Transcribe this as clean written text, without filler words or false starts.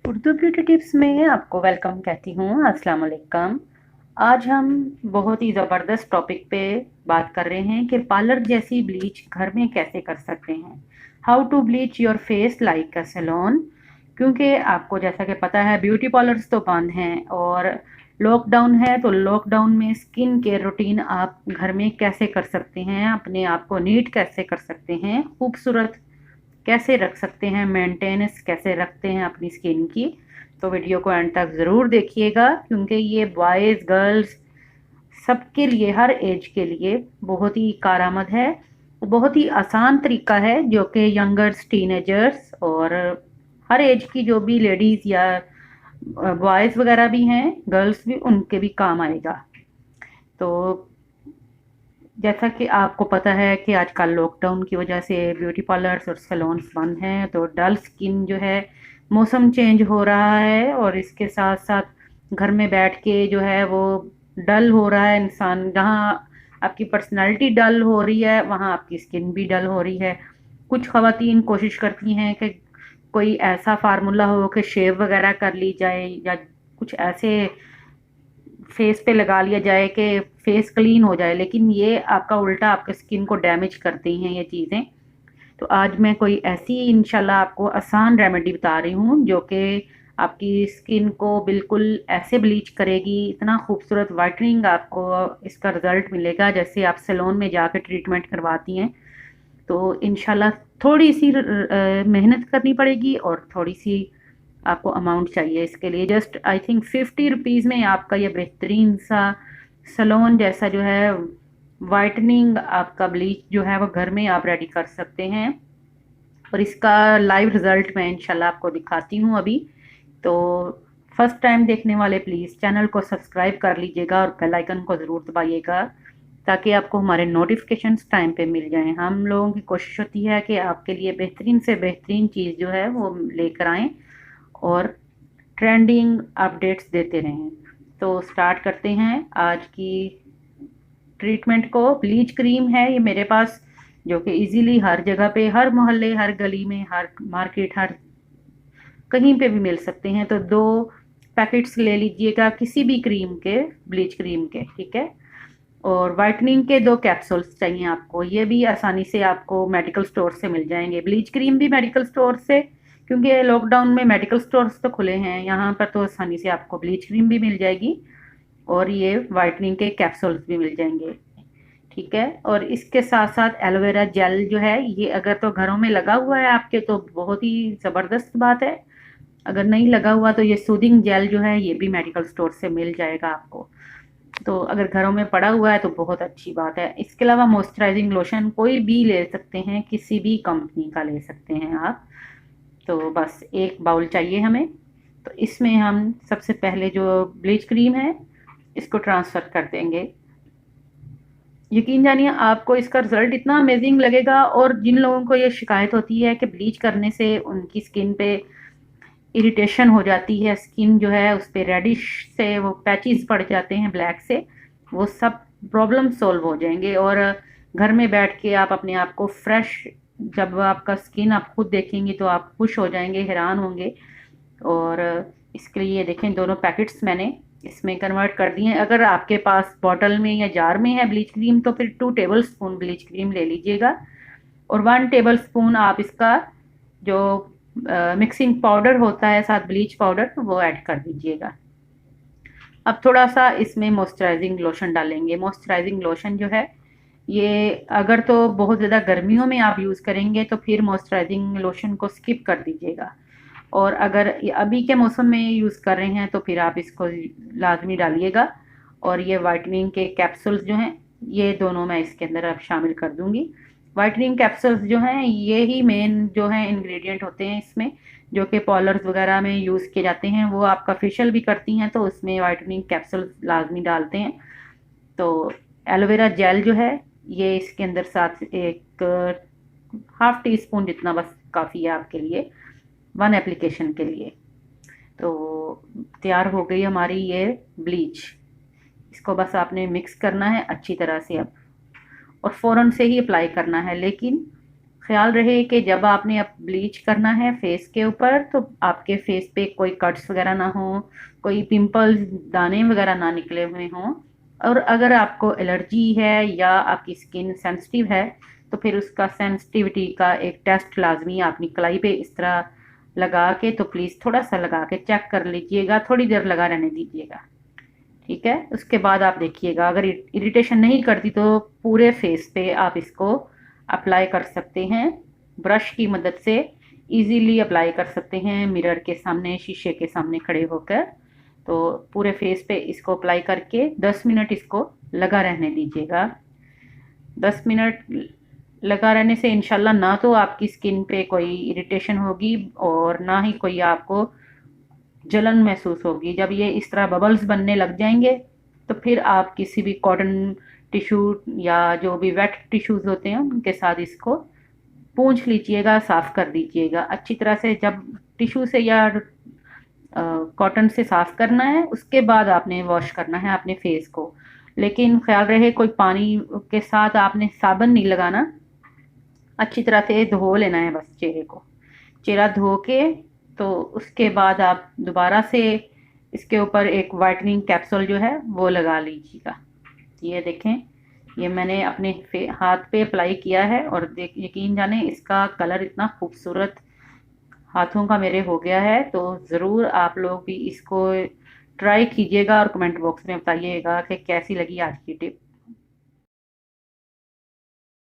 Urdu beauty tips में आपको welcome कहती हूँ। अस्सलाम वालेकुम। आज हम बहुत ही ज़बरदस्त टॉपिक पे बात कर रहे हैं कि पार्लर जैसी ब्लीच घर में कैसे कर सकते हैं। How to bleach your face like a salon. क्योंकि आपको जैसा कि पता है ब्यूटी पार्लर्स तो बंद हैं और लॉकडाउन है, तो लॉकडाउन में स्किन केयर रूटीन आप घर में कैसे कर सकते हैं, अपने आप को नीट कैसे कर सकते हैं, खूबसूरत कैसे रख सकते हैं, मेंटेनेंस कैसे रखते हैं अपनी स्किन की। तो वीडियो को एंड तक ज़रूर देखिएगा क्योंकि ये बॉयज़ गर्ल्स सबके लिए, हर एज के लिए बहुत ही कारआमद है। बहुत ही आसान तरीका है जो कि यंगर्स, टीनेजर्स और हर एज की जो भी लेडीज़ या बॉयज़ वगैरह भी हैं, गर्ल्स भी, उनके भी काम आएगा। तो जैसा कि आपको पता है कि आजकल लॉकडाउन की वजह से ब्यूटी पार्लर्स और सैलून्स बंद हैं, तो डल स्किन जो है, मौसम चेंज हो रहा है और इसके साथ साथ घर में बैठ के जो है वो डल हो रहा है इंसान। जहाँ आपकी पर्सनालिटी डल हो रही है वहाँ आपकी स्किन भी डल हो रही है। कुछ ख़वातीन कोशिश करती हैं कि कोई ऐसा फार्मूला हो कि शेव वगैरह कर ली जाए या कुछ ऐसे फेस पे लगा लिया जाए कि फेस क्लीन हो जाए, लेकिन ये आपका उल्टा आपके स्किन को डैमेज करती हैं ये चीज़ें। तो आज मैं कोई ऐसी इंशाल्लाह आपको आसान रेमेडी बता रही हूँ जो कि आपकी स्किन को बिल्कुल ऐसे ब्लीच करेगी, इतना खूबसूरत वाइटनिंग आपको इसका रिजल्ट मिलेगा जैसे आप सैलून में जाकर ट्रीटमेंट करवाती हैं। तो इंशाल्लाह थोड़ी सी मेहनत करनी पड़ेगी और थोड़ी सी आपको अमाउंट चाहिए इसके लिए। जस्ट आई थिंक 50 रुपीज़ में आपका ये बेहतरीन सा सलोन जैसा जो है वाइटनिंग आपका ब्लीच जो है वो घर में आप रेडी कर सकते हैं। और इसका लाइव रिजल्ट मैं इंशाल्लाह आपको दिखाती हूँ अभी। तो फर्स्ट टाइम देखने वाले प्लीज़ चैनल को सब्सक्राइब कर लीजिएगा और बेल आइकन को ज़रूर दबाइएगा ताकि आपको हमारे नोटिफिकेशंस टाइम पे मिल जाएं। हम लोगों की कोशिश होती है कि आपके लिए बेहतरीन से बेहतरीन चीज़ जो है वो लेकर आएँ और ट्रेंडिंग अपडेट्स देते रहें। तो स्टार्ट करते हैं आज की ट्रीटमेंट को। ब्लीच क्रीम है ये मेरे पास जो कि इजीली हर जगह पे, हर मोहल्ले, हर गली में, हर मार्केट, हर कहीं पे भी मिल सकते हैं। तो 2 पैकेट्स ले लीजिएगा किसी भी क्रीम के, ब्लीच क्रीम के, ठीक है। और वाइटनिंग के 2 कैप्सूल्स चाहिए आपको, ये भी आसानी से आपको मेडिकल स्टोर से मिल जाएंगे। ब्लीच क्रीम भी मेडिकल स्टोर से, क्योंकि लॉकडाउन में मेडिकल स्टोर्स तो खुले हैं यहाँ पर, तो आसानी से आपको ब्लीच क्रीम भी मिल जाएगी और ये वाइटनिंग के कैप्सूल्स भी मिल जाएंगे, ठीक है। और इसके साथ साथ एलोवेरा जेल जो है ये अगर तो घरों में लगा हुआ है आपके तो बहुत ही ज़बरदस्त बात है। अगर नहीं लगा हुआ तो ये सूदिंग जेल जो है ये भी मेडिकल स्टोर से मिल जाएगा आपको। तो अगर घरों में पड़ा हुआ है तो बहुत अच्छी बात है। इसके अलावा मॉइस्चराइजिंग लोशन कोई भी ले सकते हैं, किसी भी कंपनी का ले सकते हैं आप। तो बस एक बाउल चाहिए हमें। तो इसमें हम सबसे पहले जो ब्लीच क्रीम है इसको ट्रांसफ़र कर देंगे। यकीन जानिए आपको इसका रिजल्ट इतना अमेजिंग लगेगा। और जिन लोगों को ये शिकायत होती है कि ब्लीच करने से उनकी स्किन पे इरिटेशन हो जाती है, स्किन जो है उस पर रेडिश से वो पैचेस पड़ जाते हैं ब्लैक से, वो सब प्रॉब्लम सॉल्व हो जाएंगे। और घर में बैठ के आप अपने आप को फ्रेश, जब आपका स्किन आप खुद देखेंगे तो आप खुश हो जाएंगे, हैरान होंगे। और इसके लिए देखें 2 पैकेट्स मैंने इसमें कन्वर्ट कर दिए हैं। अगर आपके पास बॉटल में या जार में है ब्लीच क्रीम तो फिर 2 टेबल स्पून ब्लीच क्रीम ले लीजिएगा और 1 टेबल स्पून आप इसका जो मिक्सिंग पाउडर होता है साथ ब्लीच पाउडर वो ऐड कर दीजिएगा। अब थोड़ा सा इसमें मॉइस्चराइजिंग लोशन डालेंगे। मॉइस्चराइजिंग लोशन जो है ये अगर तो बहुत ज़्यादा गर्मियों में आप यूज़ करेंगे तो फिर मॉइस्चराइजिंग लोशन को स्किप कर दीजिएगा। और अगर अभी के मौसम में यूज़ कर रहे हैं तो फिर आप इसको लाजमी डालिएगा। और ये वाइटनिंग के कैप्सूल्स जो हैं ये दोनों मैं इसके अंदर अब शामिल कर दूंगी। वाइटनिंग कैप्सूल्स जो हैं ये ही मेन जो है इंग्रेडिएंट होते हैं इसमें, जो कि पार्लर्स वगैरह में यूज़ किए जाते हैं। वो आपका फेशियल भी करती हैं तो उसमें वाइटनिंग कैप्सूल्स लाजमी डालते हैं। तो एलोवेरा जेल जो है ये इसके अंदर साथ एक ½ टी स्पून जितना बस काफ़ी है आपके लिए, 1 एप्लीकेशन के लिए। तो तैयार हो गई हमारी ये ब्लीच। इसको बस आपने मिक्स करना है अच्छी तरह से अब, और फ़ौरन से ही अप्लाई करना है। लेकिन ख्याल रहे कि जब आपने अब ब्लीच करना है फेस के ऊपर तो आपके फेस पे कोई कट्स वगैरह ना हो, कोई पिंपल्स दाने वगैरह ना निकले हुए हों। और अगर आपको एलर्जी है या आपकी स्किन सेंसिटिव है तो फिर उसका सेंसिटिविटी का एक टेस्ट लाजमी अपनी कलाई पे इस तरह लगा के, तो प्लीज़ थोड़ा सा लगा के चेक कर लीजिएगा, थोड़ी देर लगा रहने दीजिएगा। ठीक है, उसके बाद आप देखिएगा अगर इरिटेशन नहीं करती तो पूरे फेस पे आप इसको अप्लाई कर सकते हैं। ब्रश की मदद से इजीली अप्लाई कर सकते हैं, मिरर के सामने, शीशे के सामने खड़े होकर। तो पूरे फेस पे इसको अप्लाई करके 10 मिनट इसको लगा रहने दीजिएगा। 10 मिनट लगा रहने से इंशाल्लाह ना तो आपकी स्किन पे कोई इरिटेशन होगी और ना ही कोई आपको जलन महसूस होगी। जब ये इस तरह बबल्स बनने लग जाएंगे तो फिर आप किसी भी कॉटन टिश्यू या जो भी वेट टिश्यूज़ होते हैं उनके साथ इसको पूंछ लीजिएगा, साफ़ कर दीजिएगा अच्छी तरह से। जब टिश्यू से या कॉटन से साफ़ करना है उसके बाद आपने वॉश करना है अपने फेस को। लेकिन ख्याल रहे कोई पानी के साथ आपने साबुन नहीं लगाना, अच्छी तरह से धो लेना है बस चेहरे को। चेहरा धो के तो उसके बाद आप दोबारा से इसके ऊपर एक वाइटनिंग कैप्सूल जो है वो लगा लीजिएगा। ये देखें, ये मैंने अपने हाथ पे अप्लाई किया है और देख यकीन जाने इसका कलर इतना खूबसूरत हाथों का मेरे हो गया है। तो ज़रूर आप लोग भी इसको ट्राई कीजिएगा और कमेंट बॉक्स में बताइएगा कि कैसी लगी आज की टिप।